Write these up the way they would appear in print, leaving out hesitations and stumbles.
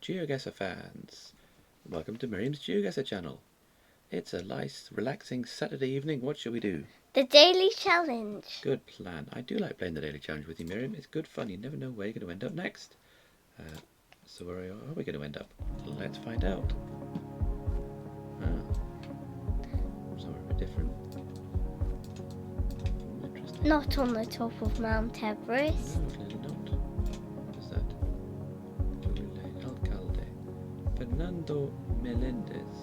Geoguessr fans. Welcome to Miriam's Geoguessr channel. It's a nice, relaxing Saturday evening. What shall we do? The daily challenge. Good plan. I do like playing the daily challenge with you, Miriam. It's good fun. You never know where you're going to end up next. So where are we going to end up? Let's find out. Somewhere a bit different. Interesting. Not on the top of Mount Everest. No, clearly not. What is that? Alcalde. Fernando Melendez.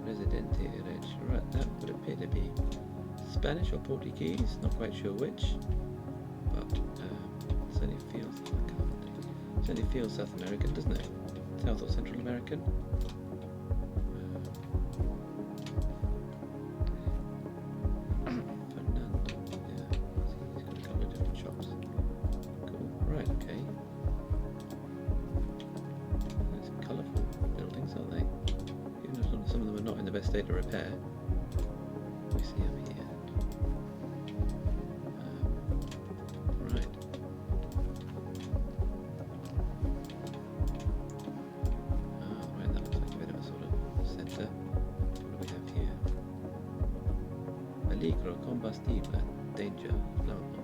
Residente Erech. Right, that would appear to be Spanish or Portuguese. Not quite sure which. But certainly feels Alcalde. Certainly feels South American, doesn't it? South or Central American. Best state of repair. We see over here. Right. Right, that looks like a bit of a sort of centre. What do we have here? Peligro, combustible, danger, flammable.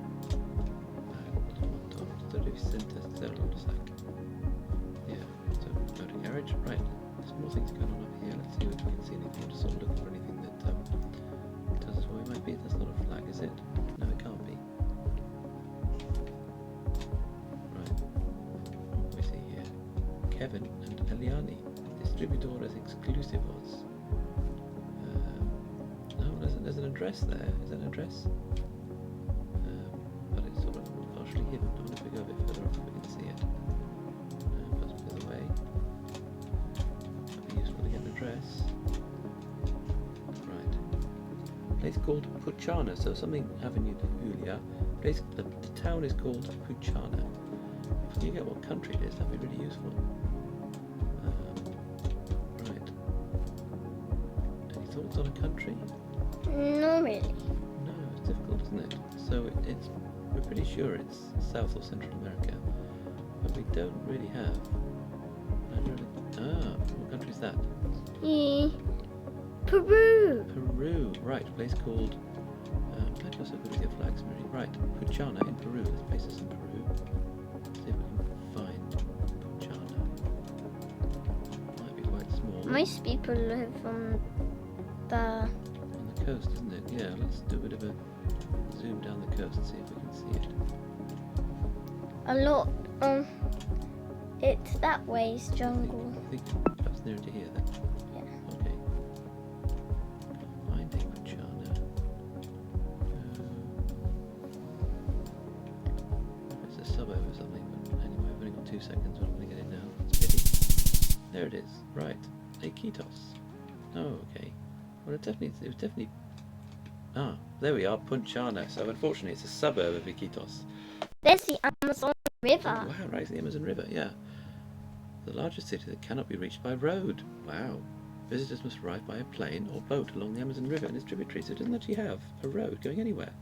Yeah, so motor carriage, right. There's more things going on up here. Let's see if we can see anything. Just sort of look for anything that tells us where we might be. That's not a flag, is it? No, it can't be. Right. What do we see here? Kevin and Eliani, distributores exclusivos. No, there's an address there. Is that an address? But it's sort of partially hidden. I wonder if we go a bit further up, we can see it. Possibly the way. Address. Right. Place called Puchana, so something Avenue de Julia. Place the town is called Puchana. If you get what country it is, that'd be really useful. Right. Any thoughts on a country? No, really. No, it's difficult, isn't it? So we're pretty sure it's South or Central America, but we don't really have. What country is that? Peru. Peru, right. A place called. Glad you're so good with your flags, Mary. Right, Puchana in Peru. There's places in Peru. Let's see if we can find Puchana. Might be quite small. Most people live on the coast, isn't it? Yeah. Let's do a bit of a zoom down the coast and see if we can see it. A lot. It's that way's jungle. I think perhaps nearer to here then. Yeah. Okay. Finding Puchana. It's a suburb or something, but anyway, I've only got 2 seconds. We're not going to get it now. It's a pity. There it is. Right. Iquitos. Oh, okay. Well, it was definitely. Ah, there we are. Puchana. So unfortunately, it's a suburb of Iquitos. There's the Amazon River. Oh, wow, right, the Amazon River, yeah. The largest city that cannot be reached by road. Wow. Visitors must arrive by a plane or boat along the Amazon River and its tributaries. So it doesn't actually have a road going anywhere.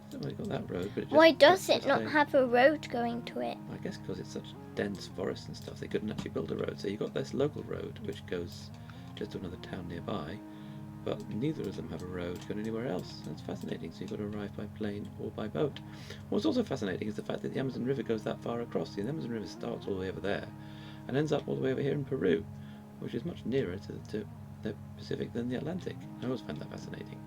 So we've got that road, but it just, why does it not have a road going to it? I guess because it's such dense forest and stuff, they couldn't actually build a road. So you've got this local road, which goes just to another town nearby, but neither of them have a road going anywhere else. That's fascinating. So you've got to arrive by plane or by boat. What's also fascinating is the fact that the Amazon River goes that far across. The Amazon River starts all the way over there and ends up all the way over here in Peru, which is much nearer to the Pacific than the Atlantic. I always find that fascinating.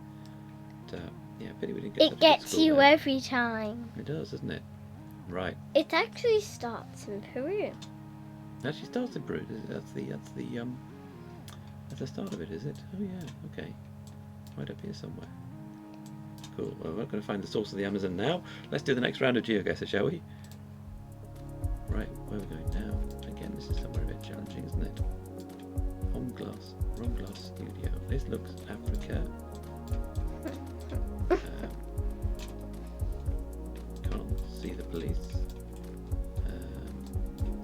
But, yeah, pity we didn't get. It gets you there every time. It does, doesn't it? Right. It actually starts in Peru. It actually starts in Peru. That's the start of it, is it? Oh yeah. Okay. Right up here somewhere. Cool. Well, we're going to find the source of the Amazon now. Let's do the next round of Geoguessr, shall we? Right. Where are we going now? Again, this is somewhere a bit challenging, isn't it? Wrong glass studio. This looks Africa. Can't see the police.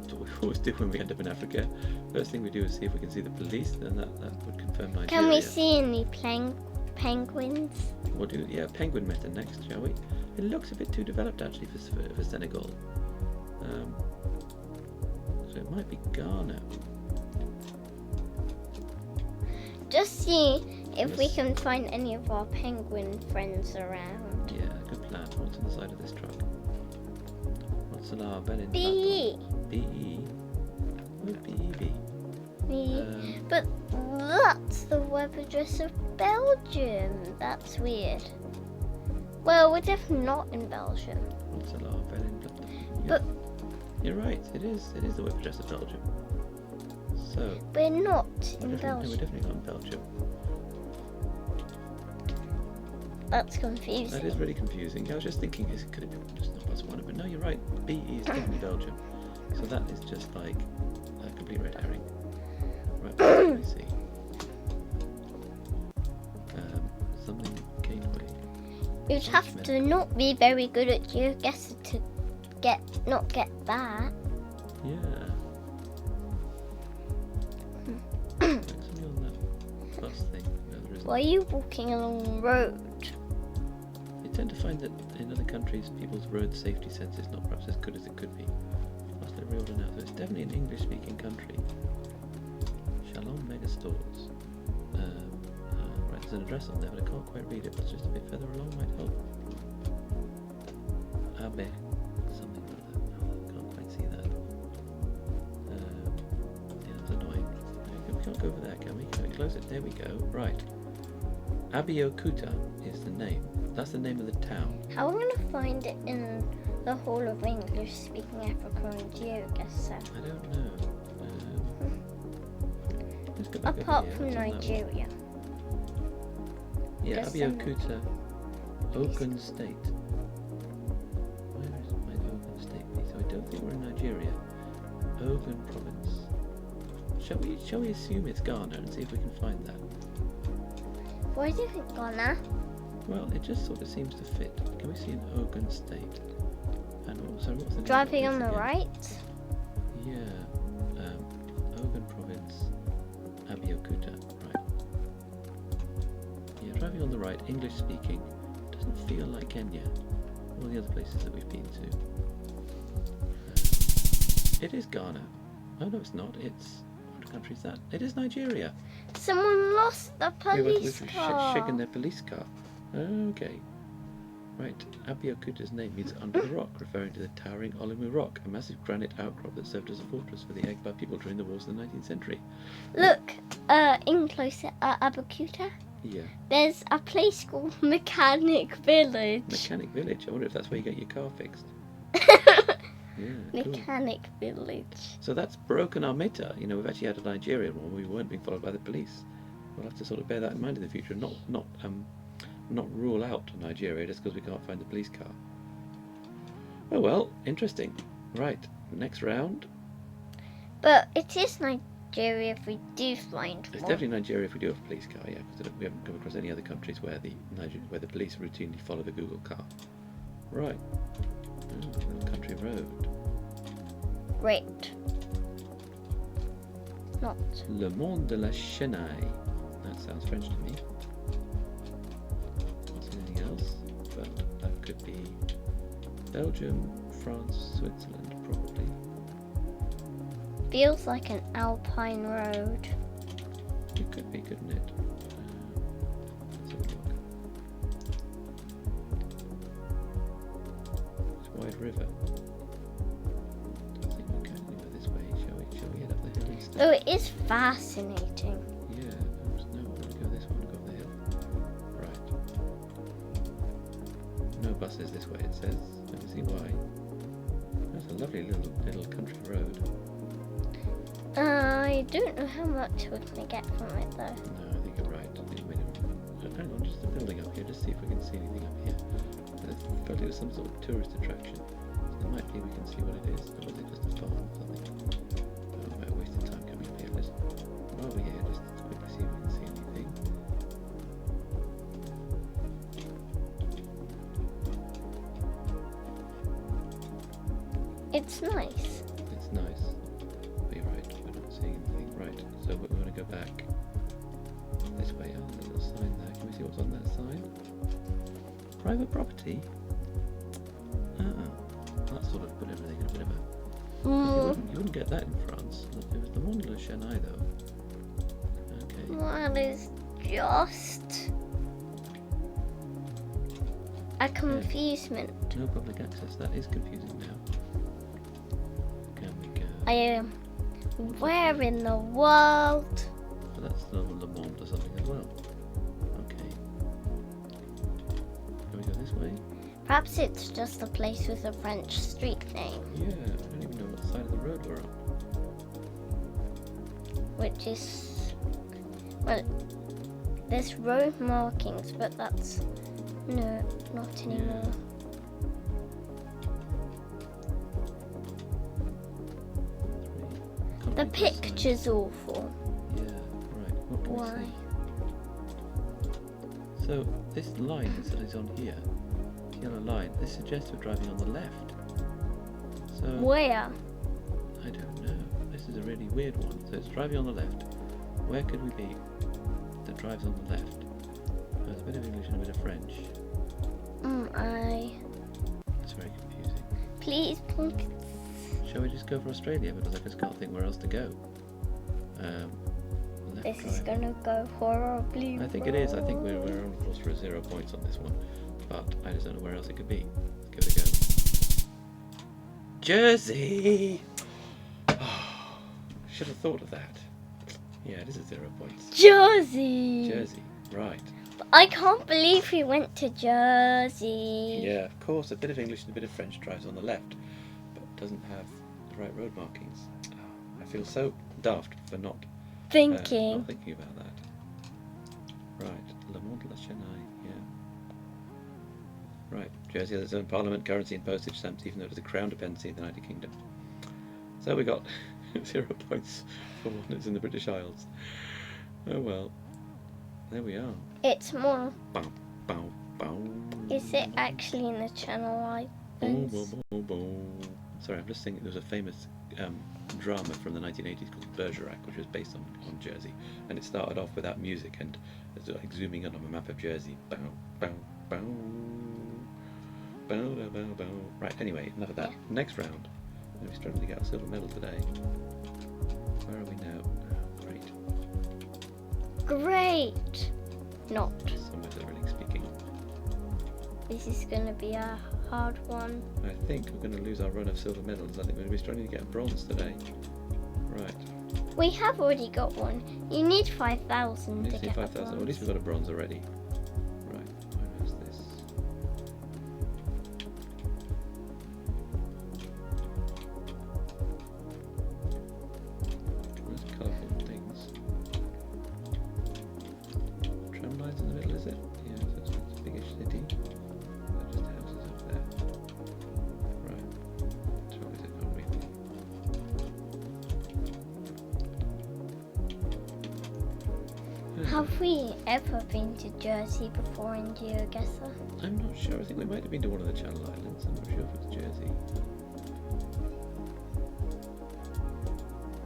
That's what we always do when we end up in Africa. First thing we do is see if we can see the police, then that would confirm Nigeria. Can we see any penguins? We'll do, yeah, penguin meta next, shall we? It looks a bit too developed actually for Senegal. So it might be Ghana. Just see if we Yes. can find any of our penguin friends around. Yeah, good plan. What's on the side of this truck? What's on our Benin? B. B-E. What B-E-B? B. But that's the web address of Belgium. That's weird. Well, we're definitely not in Belgium. What's on our Benin? But You're right. It is the web address of Belgium. So we're not in we're Belgium. definitely not in Belgium. That's confusing. That is really confusing. I was just thinking, could it be just not Botswana? But no, you're right. B-E is definitely Belgium. So that is just like a complete red herring. Right, let me see. Something gateway. You'd have to not be very good at Geoguessr to not get that. Yeah. Right, something on that bus thing. No, there isn't. Why are you walking along the road? I tend to find that in other countries, people's road safety sense is not perhaps as good as it could be. Plus, they're real now. So it's definitely an English-speaking country. Shalom Mega Stores. Right, there's an address on there, but I can't quite read it. But just a bit further along might help. Abe, something like that. No, I can't quite see that. Yeah, that's annoying. We can't go over there, can we? Can we close it? There we go. Right. Abeokuta is the name. That's the name of the town. How are we going to find it in the whole of English-speaking Africa on Geoguessr? I don't know. Let's go back over Apart here. from What's on that one? Nigeria. Yeah, There's some- Abeokuta, Ogun State. Where is my Ogun State be? So I don't think we're in Nigeria. Ogun Province. Shall we assume it's Ghana and see if we can find that? Why do you think Ghana? Well, it just sort of seems to fit. Can we see an Ogun State? And also, what's the name of Driving this on the again? right? Yeah. Ogun Province, Abeokuta. Right. Yeah, driving on the right, English speaking. Doesn't feel like Kenya. All the other places that we've been to. It is Ghana. Oh no, it's not. It's what country is that? It is Nigeria. Someone lost the police We've car. shaken their police car. Okay. Right. Abeokuta's name means under the rock, referring to the towering Olumu Rock, a massive granite outcrop that served as a fortress for the Egba people during the wars of the 19th century. Look, in closer Abeokuta, Yeah. there's a place called Mechanic Village. Mechanic Village. I wonder if that's where you get your car fixed. Yeah, cool. Mechanic Village. So that's broken our meta. You know, we've actually had a Nigerian one where we weren't being followed by the police. We'll have to sort of bear that in mind in the future. Not rule out Nigeria just because we can't find the police car. Oh well, interesting. Right, next round. But it is Nigeria if we do find It's one. definitely Nigeria if we do have a police car, yeah, because we haven't come across any other countries where the police routinely follow the Google car. Right. Little country road. Great. Not. Le Monde de la Chenaille. That sounds French to me. Not anything else, but that could be Belgium, France, Switzerland, probably. Feels like an alpine road. It could be, couldn't it? Let's have a look. It's Wide River. Don't think we can go this way. Shall we head up the hill instead? Though it is fascinating. Yeah, no, we're going to go this one, go up the hill. Right. No buses this way, it says. I can see why. That's a lovely little country road. I don't know how much we're going to get from it though. No, I think you're right. Hang on, just a building up here, just see if we can see anything up here. Apparently it was some sort of tourist attraction. So it might be we can see what it is. Or was it just a farm or something? Oh, we're wasting time coming up here. Let's, while we're here, just quickly see if we can see anything. It's nice. It's nice. But you're right, we're not seeing anything. Right, so we're going to go back this way. Oh, there's a little sign there. Can we see what's on that sign? Private property? That sort of put everything in a bit of a... You You wouldn't get that in France. It was the Mont de la Chênaie, though. Okay. Well, it's just a confusement. No public access. That is confusing now. Can we go? Where in the world? But that's the Le Monde or something as well. Okay. Can we go this way? Perhaps it's just a place with a French street name, Yeah, I don't even know what side of the road we're on. which is, well, there's road markings, but that's, no, not anymore. Can't The read this side. picture's awful. Yeah, right. What do Why? we see? So this line that is on here, yellow line, this suggests we're driving on the left. So Where? I don't know. This is a really weird one. So it's driving on the left. Where could we be that drives on the left? There's a bit of English and a bit of French. It's very confusing. Please point. Shall we just go for Australia? Because I just can't think where else to go. Left This is drive. gonna go horribly I think it is. I think we're on course for 0 points on this one. But I just don't know where else it could be. Give it a go. Jersey! Oh, should have thought of that. Yeah, it is at 0 points. Jersey! Jersey, right. I can't believe we went to Jersey. Yeah, of course, a bit of English and a bit of French drives on the left, but doesn't have the right road markings. Oh, I feel so daft for not Thinking. about that. Right, Le Mont de la Chênaie, yeah. Right, Jersey has its own parliament, currency and postage stamps, even though it is a crown dependency of the United Kingdom. So we got 0 points for one that's in the British Isles. Oh well, there we are. It's more. Bow, bow, bow. Is it actually in the Channel Boom, Islands? boom, boom, boom. Sorry, I'm just thinking there was a famous drama from the 1980s called Bergerac, which was based on Jersey, and it started off without music and it's like zooming in on a map of Jersey. Bow, bow, bow, bow, bow, bow, bow. Right. Anyway, enough of that. Yeah. Next round. We're struggling to get a silver medal today. Where are we now? Oh, great. Great! Not. Somewhere literally speaking. This is gonna be a hard one. I think we're going to lose our run of silver medals. I think we're going to be struggling to get a bronze today. Right. We have already got one. You need 5,000 Let's to see get a 5,000. Well, at least we've bronze. got a bronze already. Right. Where is this? There's colourful things. Tram lines in the middle, is it? Yeah, so it's a biggish city. They're just houses up there. Right. So is it not really? Have we ever been to Jersey before in Geoguessr? I'm not sure. I think we might have been to one of the Channel Islands. I'm not sure if it's Jersey.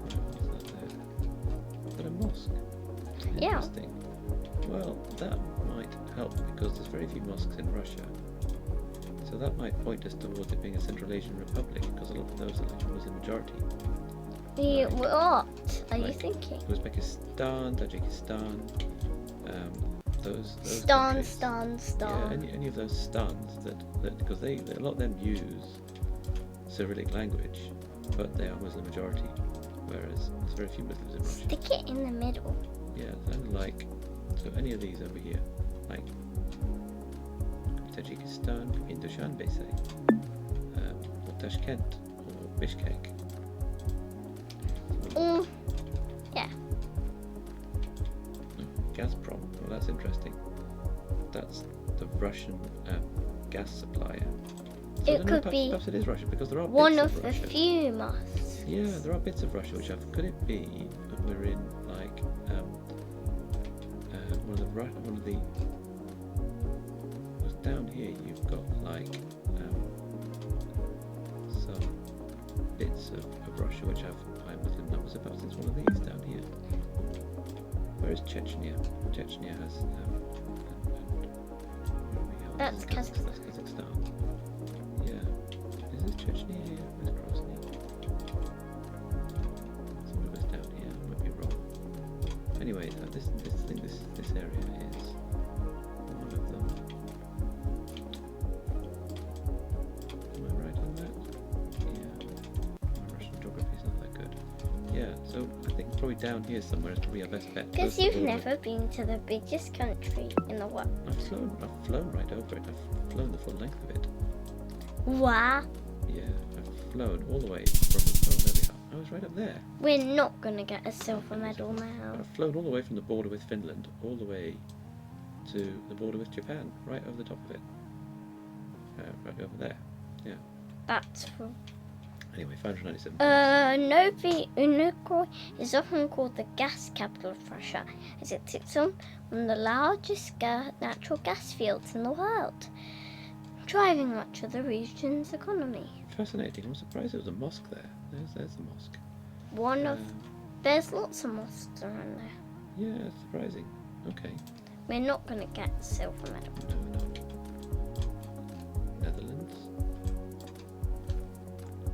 Right, what's that there? Is that a mosque? Yeah. Interesting. Well, that might help because there's very few mosques in Russia. So that might point us towards it being a Central Asian republic because a lot of those are like Muslim majority. What are you Like thinking? Uzbekistan, Tajikistan, those Stan, countries. Stan, Yeah, Stan. any of those stans that because a lot of them use Cyrillic language, but they are Muslim majority, whereas there's very few Muslims in Russia. Stick it in the middle. Yeah, and like so any of these over here, like Tajikistan, Indoshan, say, or Tashkent, or Bishkek. Yeah. Gazprom. Well, that's interesting. That's the Russian gas supplier. So I It don't know, could perhaps, be perhaps it is Russia because there are one bits of the Russia. few mosques. Yeah, there are bits of Russia which have. Could it be that we're in like one of the? Because down here you've got like some bits of Russia which have high Muslim numbers. So perhaps it's one of these down here. Where is Chechnya? Chechnya has. That's Kazakhstan. That's Kazakhstan. Yeah. Is this Chechnya here? Where's Grozny? this area is one of them. Am I right on that? Yeah. My Russian geography's not that good. Yeah, so I think probably down here somewhere is probably our best bet. Because you've never been to the biggest country in the world. I've flown right over it. I've flown the full length of it. Wow. Yeah, I've flown all the way from the... Oh, there we are. I was right up there. We're not going to get a silver medal now. I've flown all the way from the border with Finland, all the way to the border with Japan, right over the top of it. Right over there. Yeah. That's for... Anyway, 597. Novi Unuko is often called the gas capital of Russia, as it sits on one of the largest natural gas fields in the world, driving much of the region's economy. Fascinating. I'm surprised there was a mosque there. There's the mosque. There's lots of mosques around there. Yeah, it's surprising. Okay. We're not going to get a silver medal. No, we're not. Netherlands.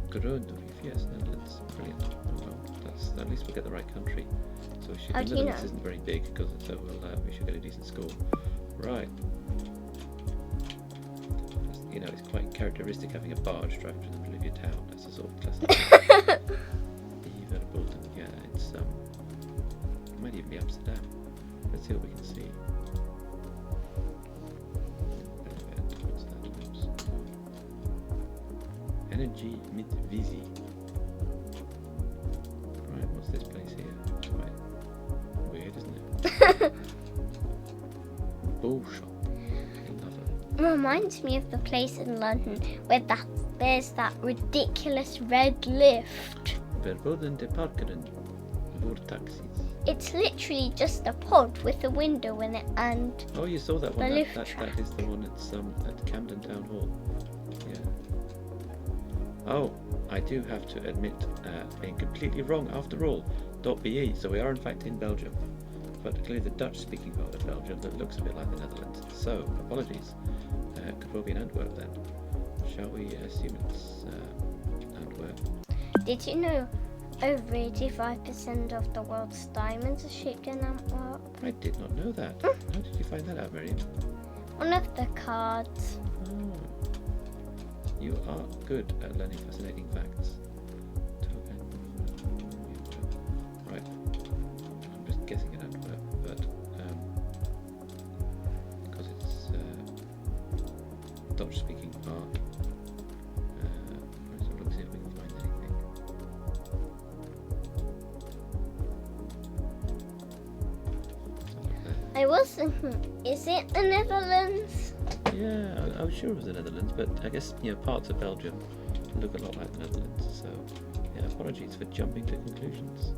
Groenland, yes, Netherlands. Brilliant. Oh well, at least we'll get the right country. So we should. How The do you Netherlands know? isn't very big, so we should get a decent score. Right. You know, it's quite characteristic having a barge driving through the middle of your town. That's a sort of classic. Bolton, yeah, it's it might even be Amsterdam. Let's see what we can see. What's that? Oops. Energy mit Visi. Right, what's this place here? Quite weird, isn't it? Bull shop. Reminds me of the place in London where there's that ridiculous red lift. Verboden te parkeren voor taxis. It's literally just a pod with a window in it and Oh, you saw that one. the lift That track. is the one at Camden Town Hall. Yeah. Oh, I do have to admit being completely wrong after all. .be. So we are in fact in Belgium, but clearly the Dutch-speaking part of Belgium that looks a bit like the Netherlands. So apologies. Could well be in Antwerp then. Shall we assume it's Antwerp? Did you know over 85% of the world's diamonds are shaped in Antwerp? I did not know that. How did you find that out, Miriam? One of the cards. Oh. You are good at learning fascinating facts. Right. I'm just guessing at Antwerp, but because it's Dutch-speaking part. Let's have a look, see if we can find anything. Let's have a look there. I was thinking, is it the Netherlands? Yeah, I was sure it was the Netherlands, but I guess parts of Belgium look a lot like the Netherlands. So, yeah, apologies for jumping to conclusions.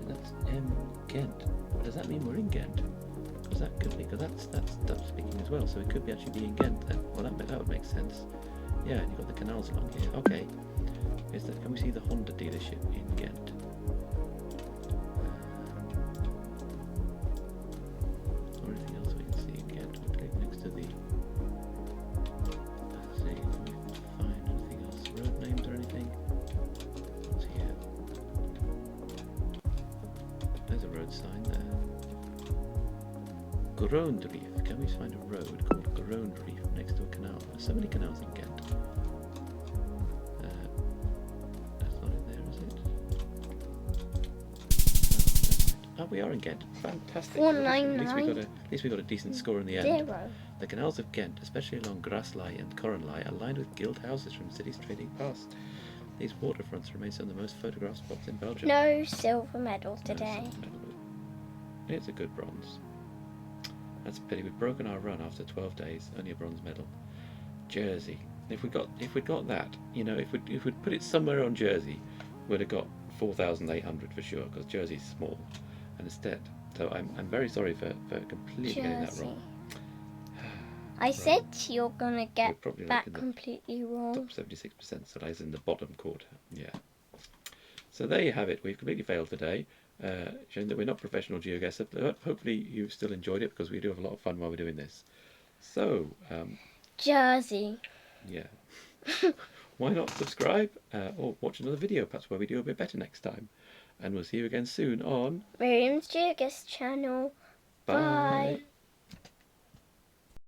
That's Ghent. Does that mean we're in Ghent? Because that could be, because that's Dutch speaking as well. So we could be actually be in Ghent then. Well, that would make sense. Yeah, and you've got the canals along here. Okay. Can we see the Honda dealership in Ghent? Or anything else we can see in Ghent? We'll click next to the... Let's see if we can find anything else. Road names or anything? What's here? There's a road sign there. Groenreef. Can we find a road called Groenreef next to a canal? There's so many canals in Ghent. That's not in there, is it? Oh, we are in Ghent. Fantastic. 499. At least we got a decent score in the end. 0. The canals of Ghent, especially along Grasslei and Korenlei, are lined with gilt houses from cities trading past. These waterfronts remain some of the most photographed spots in Belgium. No silver medal No today. silver medal. It's a good bronze. That's a pity. We've broken our run after 12 days. Only a bronze medal. Jersey. If we got that, if we'd put it somewhere on Jersey, we'd have got 4,800 for sure, because Jersey's small. And instead, so I'm very sorry for completely getting that Jersey. wrong. I said you're gonna get We're probably that like in the completely wrong. top 76%, so that is in the bottom quarter. Yeah. So there you have it. We've completely failed today, showing that we're not professional geoguessers. But hopefully you've still enjoyed it, because we do have a lot of fun while we're doing this. So, Jersey. yeah. why not subscribe or watch another video, perhaps where we do a bit better next time. And we'll see you again soon on Miriam's Geoguessr channel. Bye. Bye.